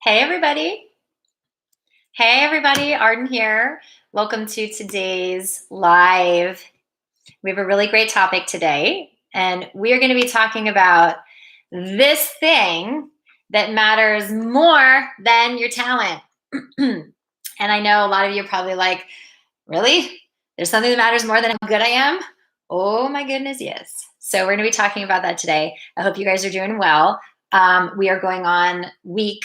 Hey everybody. Hey everybody, Arden here. Welcome to today's live. We have a really great topic today, and we are going to be talking about this thing that matters more than your talent. And I know a lot of you are probably like, really? There's something that matters more than how good I am? Oh my goodness, yes. So we're going to be talking about that today. I hope you guys are doing well. We are going on week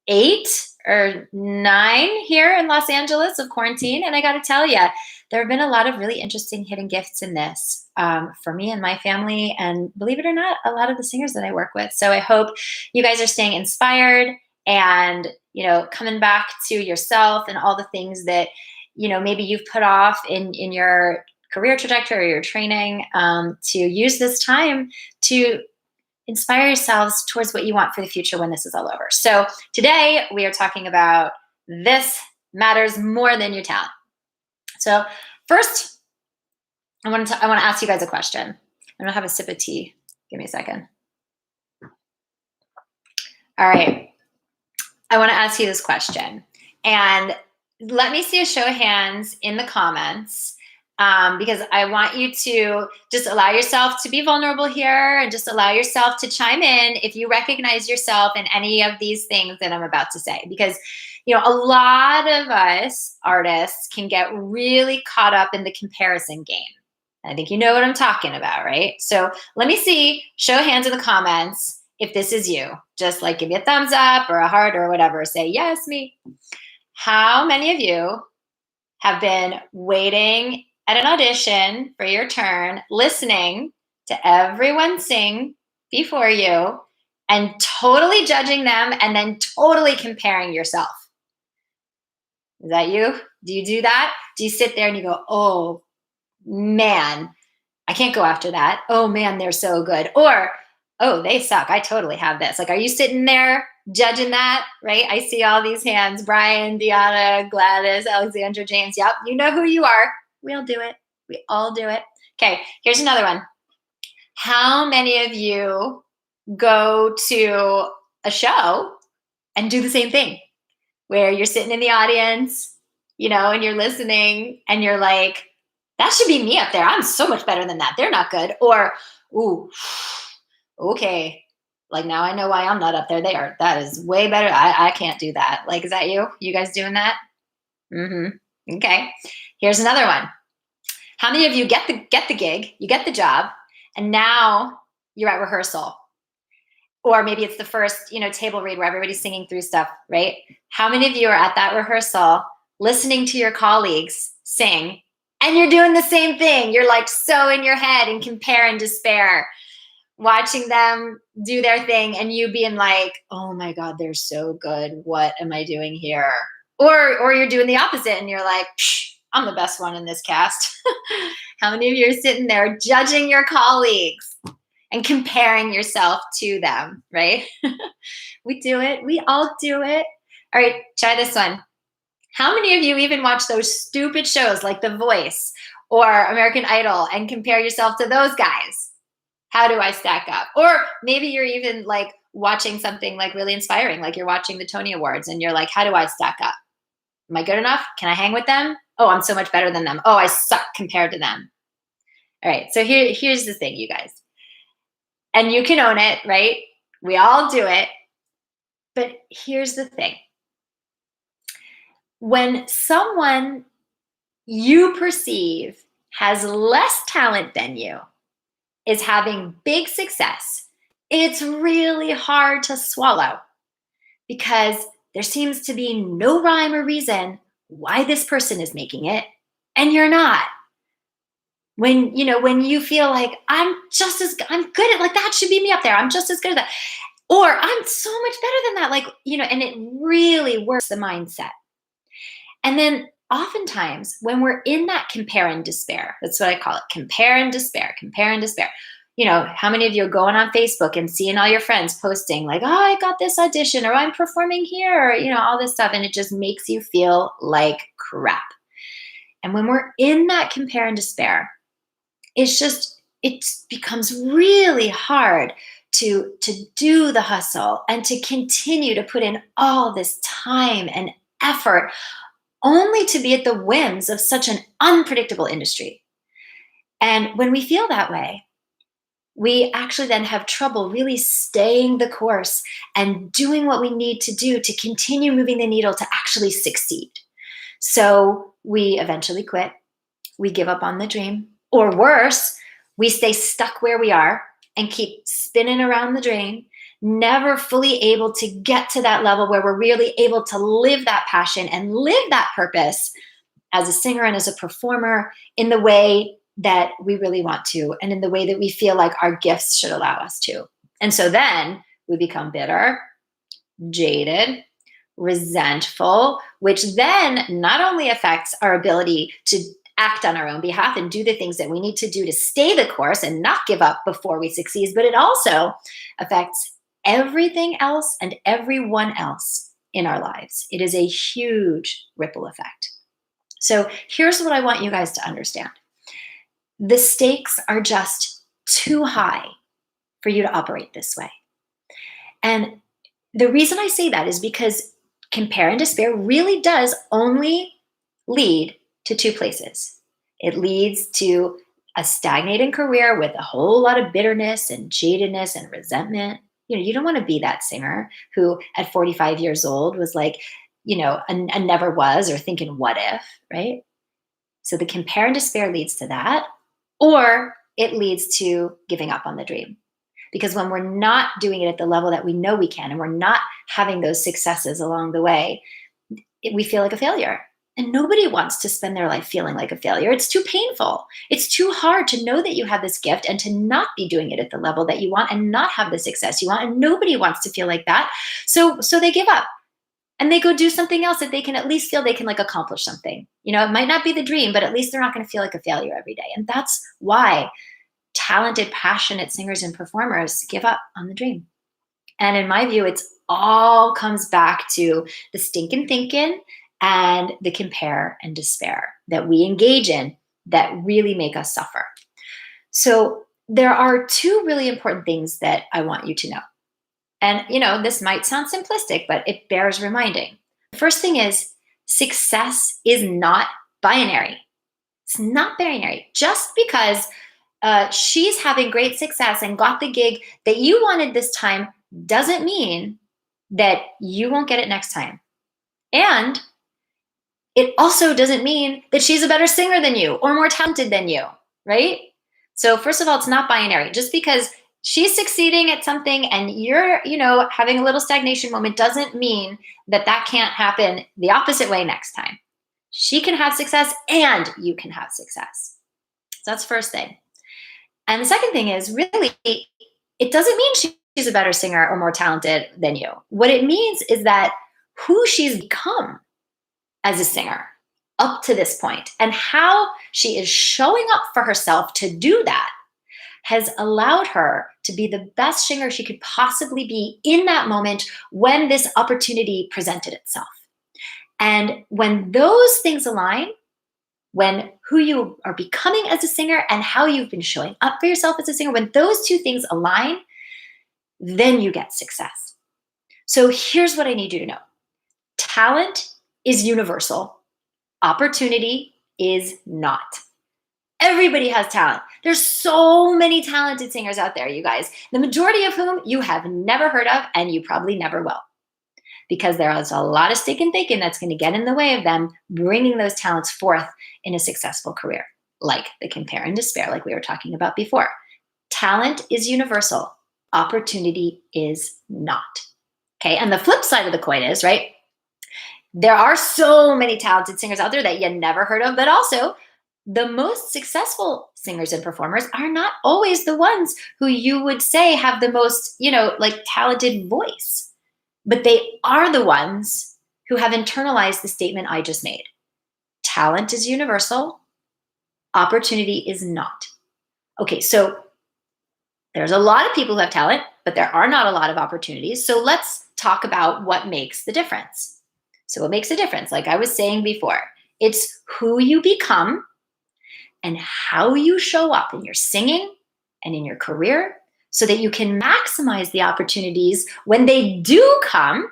8 or 9 here in Los Angeles of quarantine. And I got to tell you, there have been a lot of really interesting hidden gifts in this for me and my family. And believe it or not, a lot of the singers that I work with. So I hope you guys are staying inspired and, coming back to yourself and all the things that, maybe you've put off in your career trajectory or your training to use this time to inspire yourselves towards what you want for the future when this is all over. So today we are talking about this matters more than your talent. So first, I want to ask you guys a question. I'm going to have a sip of tea. Give me a second. All right. I want to ask you this question. And let me see a show of hands in the comments. Because I want you to just allow yourself to be vulnerable here and just allow yourself to chime in if you recognize yourself in any of these things that I'm about to say. Because, a lot of us artists can get really caught up in the comparison game. I think you know what I'm talking about, right? So let me see, show of hands in the comments if this is you. Just like give me a thumbs up or a heart or whatever. Say, yes, me. How many of you have been waiting at an audition for your turn, listening to everyone sing before you and totally judging them and then totally comparing yourself? Is that you? Do you do that? Do you sit there and you go, oh man, I can't go after that. Oh man, they're so good. Or, oh, they suck. I totally have this. Like, are you sitting there judging that, right? I see all these hands. Brian, Deanna, Gladys, Alexandra, James. Yep, you know who you are. We all do it. We all do it. Okay, here's another one. How many of you go to a show and do the same thing where you're sitting in the audience, and you're listening and you're like, that should be me up there. I'm so much better than that. They're not good. Or, ooh, okay. Like, now I know why I'm not up there. They are. That is way better. I can't do that. Like, is that you? You guys doing that? Mm-hmm. Okay. Here's another one. How many of you get the gig, you get the job, and now you're at rehearsal? Or maybe it's the first, table read where everybody's singing through stuff, right? How many of you are at that rehearsal listening to your colleagues sing and you're doing the same thing? You're like so in your head and compare and despair, watching them do their thing and you being like, oh my God, they're so good. What am I doing here? Or you're doing the opposite and you're like, I'm the best one in this cast. How many of you are sitting there judging your colleagues and comparing yourself to them, right? We do it. We all do it. All right, try this one. How many of you even watch those stupid shows like The Voice or American Idol and compare yourself to those guys? How do I stack up? Or maybe you're even like watching something like really inspiring, like you're watching the Tony Awards and you're like, how do I stack up? Am I good enough? Can I hang with them? Oh, I'm so much better than them. Oh, I suck compared to them. All right, so here's the thing, you guys. And you can own it, right? We all do it. But here's the thing. When someone you perceive has less talent than you is having big success, it's really hard to swallow because there seems to be no rhyme or reason why this person is making it and you're not. When you feel like I'm good at, like, that should be me up there. I'm just as good at that. Or I'm so much better than that. Like, and it really works the mindset. And then oftentimes when we're in that compare and despair, that's what I call it, compare and despair. How many of you are going on Facebook and seeing all your friends posting like, oh, I got this audition or I'm performing here, or, all this stuff. And it just makes you feel like crap. And when we're in that compare and despair, it becomes really hard to do the hustle and to continue to put in all this time and effort only to be at the whims of such an unpredictable industry. And when we feel that way, we actually then have trouble really staying the course and doing what we need to do to continue moving the needle to actually succeed. So we eventually quit, we give up on the dream, or worse, we stay stuck where we are and keep spinning around the drain, never fully able to get to that level where we're really able to live that passion and live that purpose as a singer and as a performer in the way that we really want to and in the way that we feel like our gifts should allow us to. And so then we become bitter, jaded, resentful, which then not only affects our ability to act on our own behalf and do the things that we need to do to stay the course and not give up before we succeed, but it also affects everything else and everyone else in our lives. It is a huge ripple effect. So here's what I want you guys to understand. The stakes are just too high for you to operate this way. And the reason I say that is because compare and despair really does only lead to two places. It leads to a stagnating career with a whole lot of bitterness and jadedness and resentment. You don't want to be that singer who at 45 years old was like, a never was, or thinking what if, right? So the compare and despair leads to that, or it leads to giving up on the dream. Because when we're not doing it at the level that we know we can, and we're not having those successes along the way, we feel like a failure. And nobody wants to spend their life feeling like a failure. It's too painful. It's too hard to know that you have this gift and to not be doing it at the level that you want and not have the success you want. And nobody wants to feel like that. So they give up and they go do something else that they can at least feel they can accomplish something. It might not be the dream, but at least they're not going to feel like a failure every day. And that's why talented, passionate singers and performers give up on the dream. And in my view, it's all comes back to the stinking thinking and the compare and despair that we engage in that really make us suffer. So there are two really important things that I want you to know. And, this might sound simplistic, but it bears reminding. The first thing is success is not binary. It's not binary. Just because she's having great success and got the gig that you wanted this time doesn't mean that you won't get it next time. And it also doesn't mean that she's a better singer than you or more talented than you, right? So first of all, it's not binary. Just because she's succeeding at something and you're, having a little stagnation moment doesn't mean that can't happen the opposite way next time. She can have success and you can have success. So that's the first thing. And the second thing is really, it doesn't mean she's a better singer or more talented than you. What it means is that who she's become as a singer up to this point and how she is showing up for herself to do that has allowed her to be the best singer she could possibly be in that moment when this opportunity presented itself. And when those things align, when who you are becoming as a singer and how you've been showing up for yourself as a singer, when those two things align, then you get success. So here's what I need you to know. Talent is universal. Opportunity is not. Everybody has talent. There's so many talented singers out there, you guys, the majority of whom you have never heard of and you probably never will. Because there is a lot of stinking thinking that's going to get in the way of them bringing those talents forth in a successful career, like the compare and despair, like we were talking about before. Talent is universal. Opportunity is not. Okay, and the flip side of the coin is, right, there are so many talented singers out there that you never heard of, but also the most successful singers and performers are not always the ones who you would say have the most, talented voice. But they are the ones who have internalized the statement I just made. Talent is universal. Opportunity is not. Okay, so there's a lot of people who have talent, but there are not a lot of opportunities. So let's talk about what makes the difference. So what makes a difference? Like I was saying before, it's who you become and how you show up in your singing and in your career so that you can maximize the opportunities when they do come,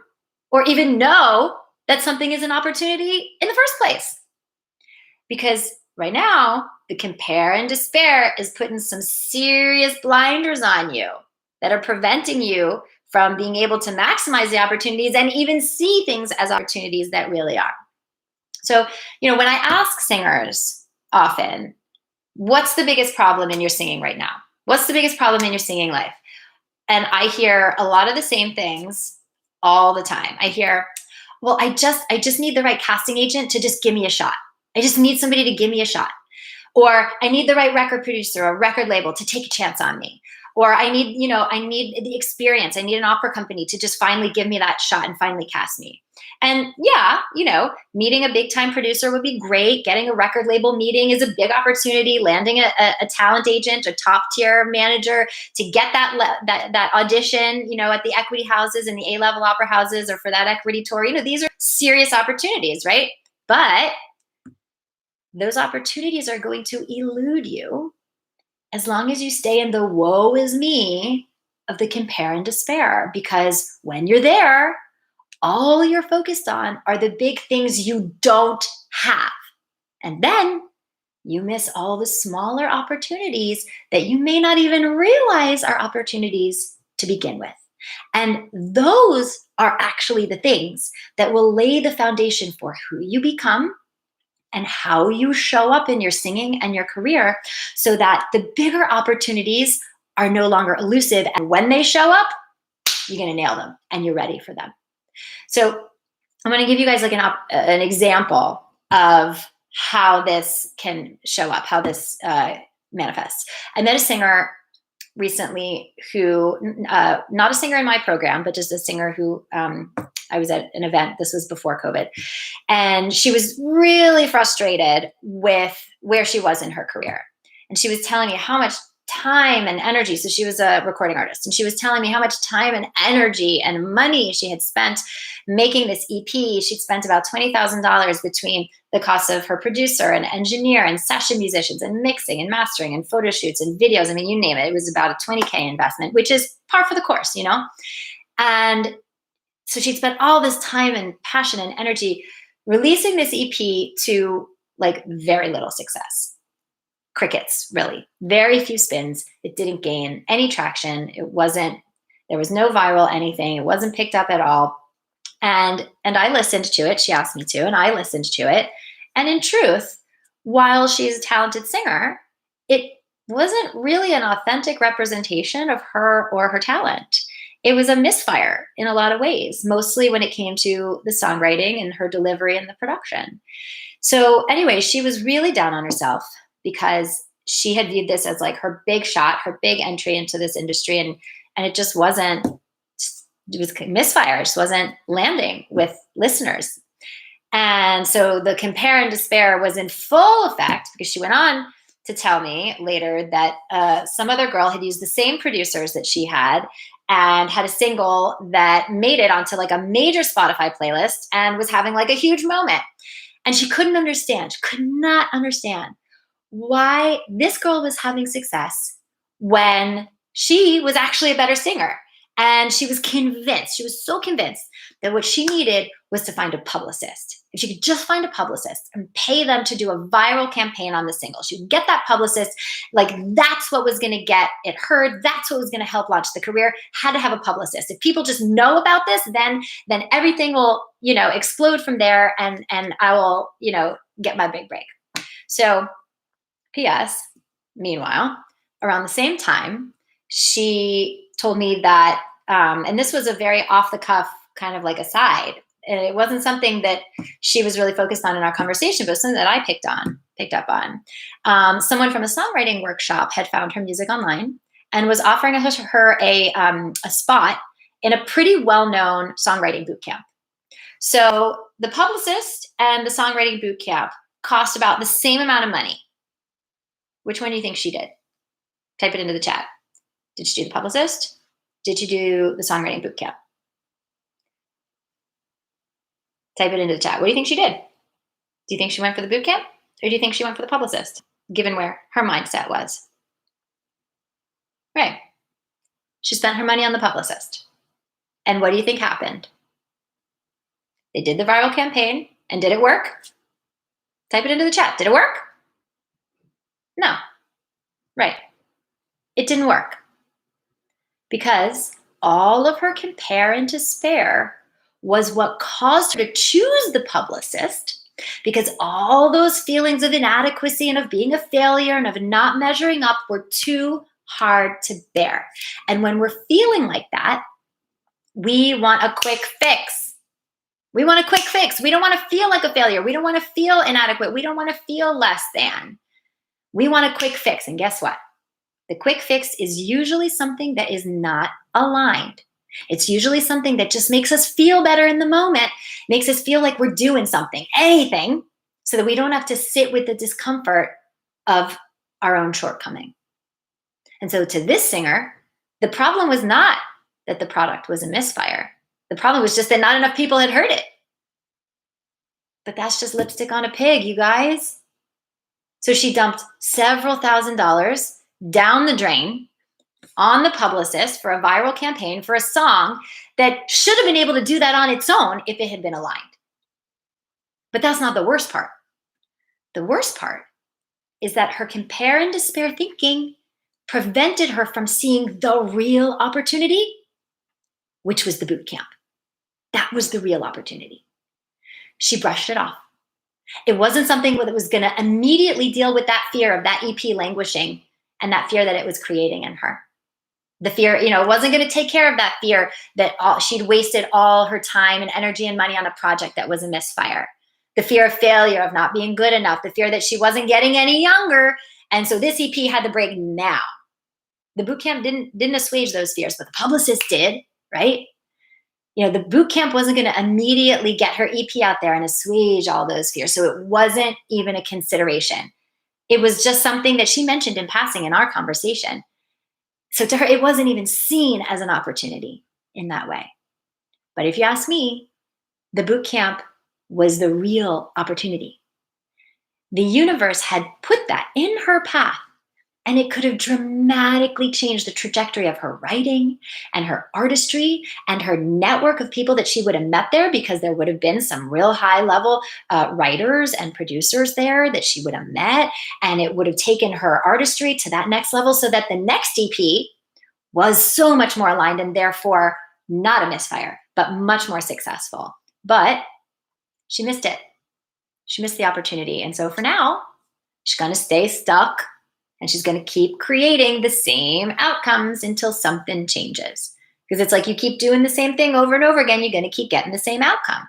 or even know that something is an opportunity in the first place. Because right now, the compare and despair is putting some serious blinders on you that are preventing you from being able to maximize the opportunities and even see things as opportunities that really are. So, when I ask singers often, what's the biggest problem in your singing right now? What's the biggest problem in your singing life? And I hear a lot of the same things all the time. I hear, well, I just need the right casting agent to just give me a shot. I just need somebody to give me a shot. Or I need the right record producer or record label to take a chance on me. Or I need the experience. I need an opera company to just finally give me that shot and finally cast me. And yeah, meeting a big time producer would be great. Getting a record label meeting is a big opportunity. Landing a talent agent, a top tier manager to get that audition, at the equity houses and the A-level opera houses, or for that equity tour. These are serious opportunities, right? But those opportunities are going to elude you as long as you stay in the woe is me of the compare and despair. Because when you're there, all you're focused on are the big things you don't have. And then you miss all the smaller opportunities that you may not even realize are opportunities to begin with. And those are actually the things that will lay the foundation for who you become and how you show up in your singing and your career, so that the bigger opportunities are no longer elusive. And when they show up, you're going to nail them and you're ready for them. So I'm going to give you guys like an example of how this can show up, how this manifests. I met a singer recently who, not a singer in my program, but just a singer who I was at an event. This was before COVID. And she was really frustrated with where she was in her career. And she was telling me how much time and energy. So she was a recording artist, and she was telling me how much time and energy and money she had spent making this EP. She'd spent about $20,000 between the cost of her producer and engineer and session musicians and mixing and mastering and photo shoots and videos. I mean, you name it. It was about a $20K investment, which is par for the course, And so she'd spent all this time and passion and energy releasing this EP to like very little success. Crickets, really. Very few spins. It didn't gain any traction. There was no viral anything. It wasn't picked up at all. And I listened to it. She asked me to, and I listened to it. And in truth, while she's a talented singer, it wasn't really an authentic representation of her or her talent. It was a misfire in a lot of ways, mostly when it came to the songwriting and her delivery and the production. So anyway, she was really down on herself because she had viewed this as like her big shot, her big entry into this industry. And it just wasn't, it was misfire. It just wasn't landing with listeners. And so the compare and despair was in full effect, because she went on to tell me later that some other girl had used the same producers that she had and had a single that made it onto like a major Spotify playlist and was having like a huge moment. And she could not understand why this girl was having success when she was actually a better singer. And she was so convinced that what she needed was to find a publicist. If she could just find a publicist and pay them to do a viral campaign on the single, she would get that publicist. Like, that's what was going to get it heard. That's what was going to help launch the career. Had to have a publicist. If people just know about this, then everything will, explode from there, and I will, get my big break. So, P.S. Meanwhile, around the same time, she told me that, and this was a very off the cuff kind of like aside. It wasn't something that she was really focused on in our conversation, but it was something that I picked up on. Someone from a songwriting workshop had found her music online and was offering her a spot in a pretty well-known songwriting boot camp. So the publicist and the songwriting boot camp cost about the same amount of money. Which one do you think she did? Type it into the chat. Did she do the publicist? Did she do the songwriting boot camp? Type it into the chat. What do you think she did? Do you think she went for the boot camp, or do you think she went for the publicist, given where her mindset was? Right. She spent her money on the publicist. And what do you think happened? They did the viral campaign, and did it work? Type it into the chat. Did it work? No. Right. It didn't work. Because all of her compare and despair was what caused her to choose the publicist, because all those feelings of inadequacy and of being a failure and of not measuring up were too hard to bear. And when we're feeling like that, we want a quick fix. We want a quick fix. We don't want to feel like a failure. We don't want to feel inadequate. We don't want to feel less than. We want a quick fix. And guess what? The quick fix is usually something that is not aligned. It's usually something that just makes us feel better in the moment, makes us feel like we're doing something, anything, so that we don't have to sit with the discomfort of our own shortcoming. And so to this singer, the problem was not that the product was a misfire. The problem was just that not enough people had heard it. But that's just lipstick on a pig, you guys. So she dumped several $1,000s down the drain on the publicist for a viral campaign for a song that should have been able to do that on its own if it had been aligned. But that's not the worst part. The worst part is that her compare and despair thinking prevented her from seeing the real opportunity, which was the boot camp. That was the real opportunity. She brushed it off. It wasn't something that was going to immediately deal with that fear of that EP languishing and that fear that it was creating in her. The fear, it wasn't going to take care of that fear that she'd wasted all her time and energy and money on a project that was a misfire. The fear of failure, of not being good enough, the fear that she wasn't getting any younger. And so this EP had to break now. The boot camp didn't assuage those fears, but the publicist did, right? The boot camp wasn't going to immediately get her EP out there and assuage all those fears. So it wasn't even a consideration. It was just something that she mentioned in passing in our conversation. So to her, it wasn't even seen as an opportunity in that way. But if you ask me, the boot camp was the real opportunity. The universe had put that in her path, and it could have dramatically changed the trajectory of her writing and her artistry and her network of people that she would have met there, because there would have been some real high level writers and producers there that she would have met. And it would have taken her artistry to that next level, so that the next EP was so much more aligned and therefore not a misfire, but much more successful. But she missed it. She missed the opportunity. And so for now, she's going to stay stuck. And she's going to keep creating the same outcomes until something changes. Because it's like you keep doing the same thing over and over again, you're going to keep getting the same outcome.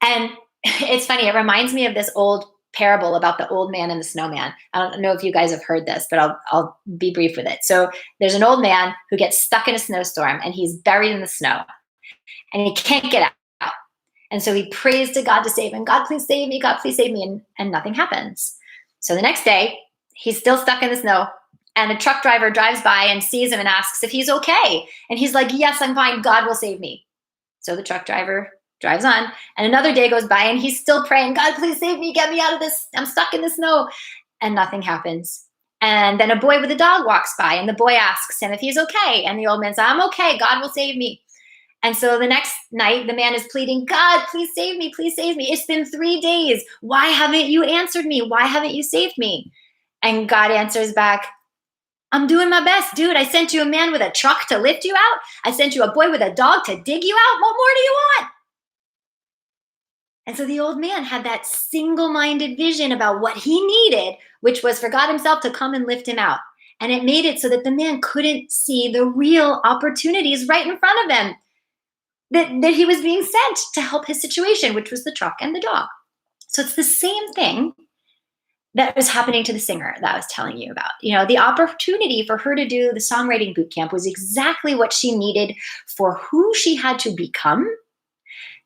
And it's funny, it reminds me of this old parable about the old man and the snowman. I don't know if you guys have heard this, but I'll be brief with it. So there's an old man who gets stuck in a snowstorm and he's buried in the snow and he can't get out. And so he prays to God to save him. God, please save me. God, please save me. And nothing happens. So the next day, he's still stuck in the snow, and a truck driver drives by and sees him and asks if he's okay. And he's like, yes, I'm fine. God will save me. So the truck driver drives on, and another day goes by and he's still praying, God, please save me. Get me out of this. I'm stuck in the snow. And nothing happens. And then a boy with a dog walks by, and the boy asks him if he's okay. And the old man says, I'm okay. God will save me. And so the next night, the man is pleading, God, please save me. Please save me. It's been 3 days. Why haven't you answered me? Why haven't you saved me? And God answers back, I'm doing my best, dude. I sent you a man with a truck to lift you out. I sent you a boy with a dog to dig you out. What more do you want? And so the old man had that single-minded vision about what he needed, which was for God himself to come and lift him out. And it made it so that the man couldn't see the real opportunities right in front of him that he was being sent to help his situation, which was the truck and the dog. So it's the same thing that was happening to the singer that I was telling you about. The opportunity for her to do the songwriting boot camp was exactly what she needed for who she had to become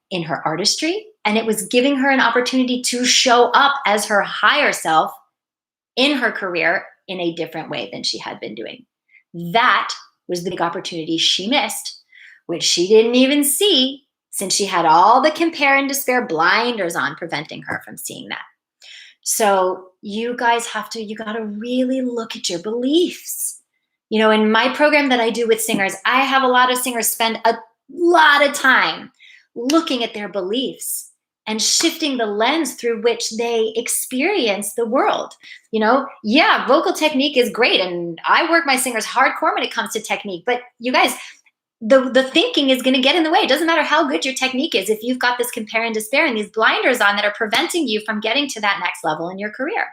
in her artistry. And it was giving her an opportunity to show up as her higher self in her career in a different way than she had been doing. That was the big opportunity she missed, which she didn't even see, since she had all the compare and despair blinders on, preventing her from seeing that. So you guys you got to really look at your beliefs. In my program that I do with singers, I have a lot of singers spend a lot of time looking at their beliefs and shifting the lens through which they experience the world. Yeah, vocal technique is great. And I work my singers hardcore when it comes to technique. But you guys, the thinking is going to get in the way. It doesn't matter how good your technique is if you've got this compare and despair and these blinders on that are preventing you from getting to that next level in your career.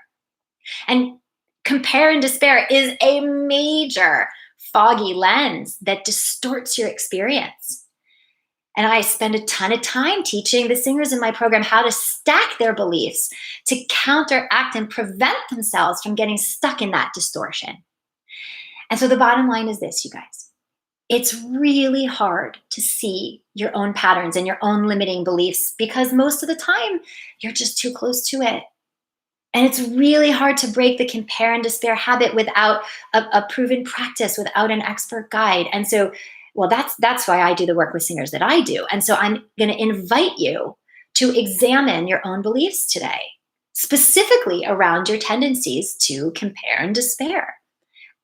And compare and despair is a major foggy lens that distorts your experience. And I spend a ton of time teaching the singers in my program how to stack their beliefs to counteract and prevent themselves from getting stuck in that distortion. And so the bottom line is this, you guys. It's really hard to see your own patterns and your own limiting beliefs because most of the time you're just too close to it. And it's really hard to break the compare and despair habit without a proven practice, without an expert guide. And so, well, that's why I do the work with singers that I do. And so I'm going to invite you to examine your own beliefs today, specifically around your tendencies to compare and despair.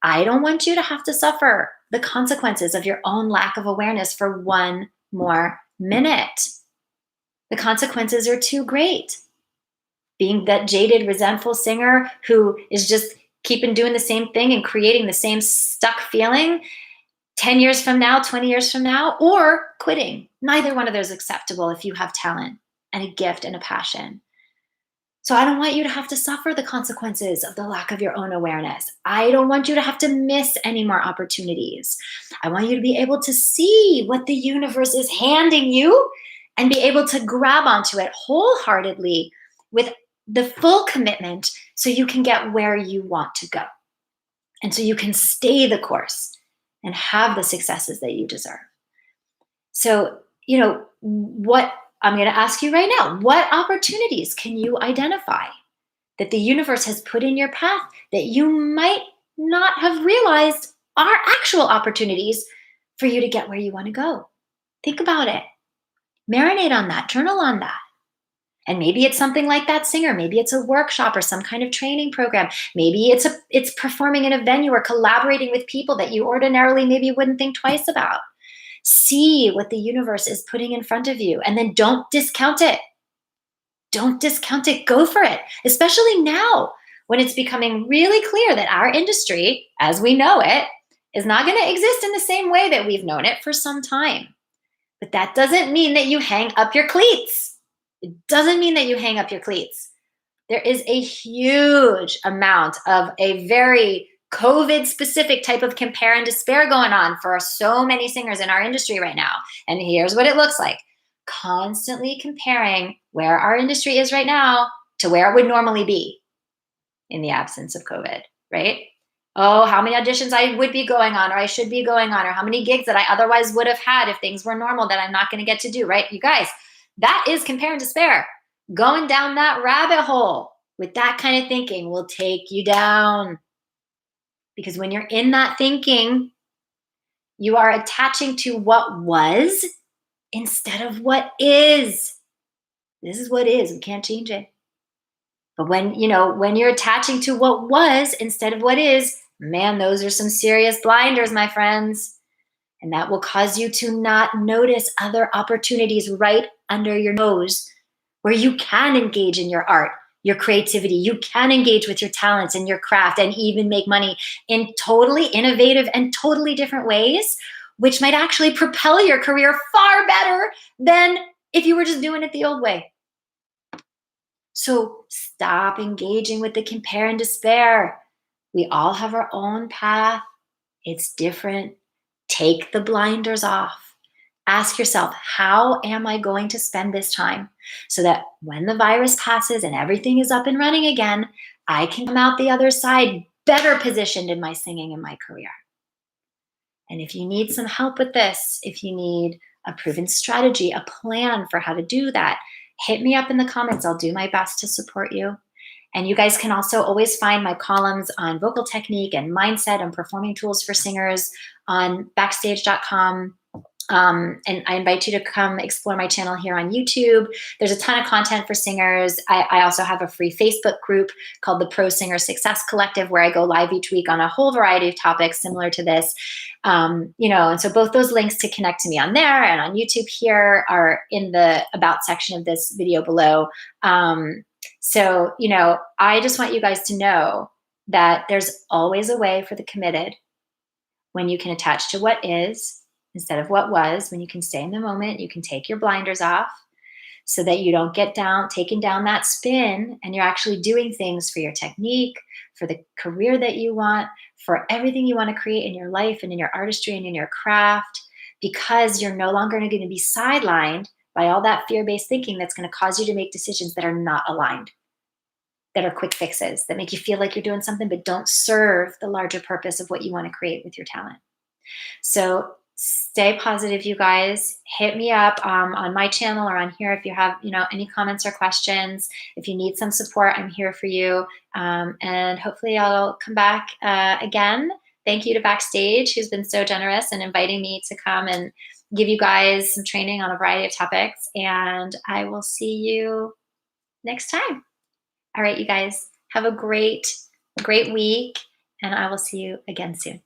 I don't want you to have to suffer the consequences of your own lack of awareness for one more minute. The consequences are too great. Being that jaded, resentful singer who is just keeping doing the same thing and creating the same stuck feeling 10 years from now, 20 years from now, or quitting. Neither one of those is acceptable if you have talent and a gift and a passion. So I don't want you to have to suffer the consequences of the lack of your own awareness. I don't want you to have to miss any more opportunities. I want you to be able to see what the universe is handing you and be able to grab onto it wholeheartedly with the full commitment so you can get where you want to go. And so you can stay the course and have the successes that you deserve. So, what I'm going to ask you right now, what opportunities can you identify that the universe has put in your path that you might not have realized are actual opportunities for you to get where you want to go? Think about it. Marinate on that. Journal on that. And maybe it's something like that singer. Maybe it's a workshop or some kind of training program. Maybe it's performing in a venue or collaborating with people that you ordinarily maybe wouldn't think twice about. See what the universe is putting in front of you, and then don't discount it. Don't discount it. Go for it, especially now when it's becoming really clear that our industry, as we know it, is not going to exist in the same way that we've known it for some time. But that doesn't mean that you hang up your cleats. It doesn't mean that you hang up your cleats. There is a huge amount of a very COVID-specific type of compare and despair going on for so many singers in our industry right now. And here's what it looks like. Constantly comparing where our industry is right now to where it would normally be in the absence of COVID, right? Oh, how many auditions I would be going on or I should be going on, or how many gigs that I otherwise would have had if things were normal that I'm not going to get to do, right? You guys, that is compare and despair. Going down that rabbit hole with that kind of thinking will take you down. Because when you're in that thinking, you are attaching to what was instead of what is. This is what is. We can't change it. But when you're attaching to what was instead of what is, man, those are some serious blinders, my friends. And that will cause you to not notice other opportunities right under your nose where you can engage in your art, your creativity. You can engage with your talents and your craft and even make money in totally innovative and totally different ways, which might actually propel your career far better than if you were just doing it the old way. So stop engaging with the compare and despair. We all have our own path. It's different. Take the blinders off. Ask yourself, how am I going to spend this time so that when the virus passes and everything is up and running again, I can come out the other side better positioned in my singing and my career. And if you need some help with this, if you need a proven strategy, a plan for how to do that, hit me up in the comments. I'll do my best to support you. And you guys can also always find my columns on vocal technique and mindset and performing tools for singers on backstage.com. And I invite you to come explore my channel here on YouTube. There's a ton of content for singers. I also have a free Facebook group called the Pro Singer Success Collective, where I go live each week on a whole variety of topics similar to this. And so both those links to connect to me on there and on YouTube here are in the About section of this video below. I just want you guys to know that there's always a way for the committed when you can attach to what is instead of what was, when you can stay in the moment, you can take your blinders off so that you don't get taken down that spin, and you're actually doing things for your technique, for the career that you want, for everything you want to create in your life and in your artistry and in your craft, because you're no longer going to be sidelined by all that fear-based thinking that's going to cause you to make decisions that are not aligned, that are quick fixes, that make you feel like you're doing something but don't serve the larger purpose of what you want to create with your talent. So stay positive, you guys. Hit me up on my channel or on here if you have any comments or questions. If you need some support, I'm here for you. And hopefully I'll come back again. Thank you to Backstage, who's been so generous in inviting me to come and give you guys some training on a variety of topics. And I will see you next time. All right, you guys, have a great week, and I will see you again soon.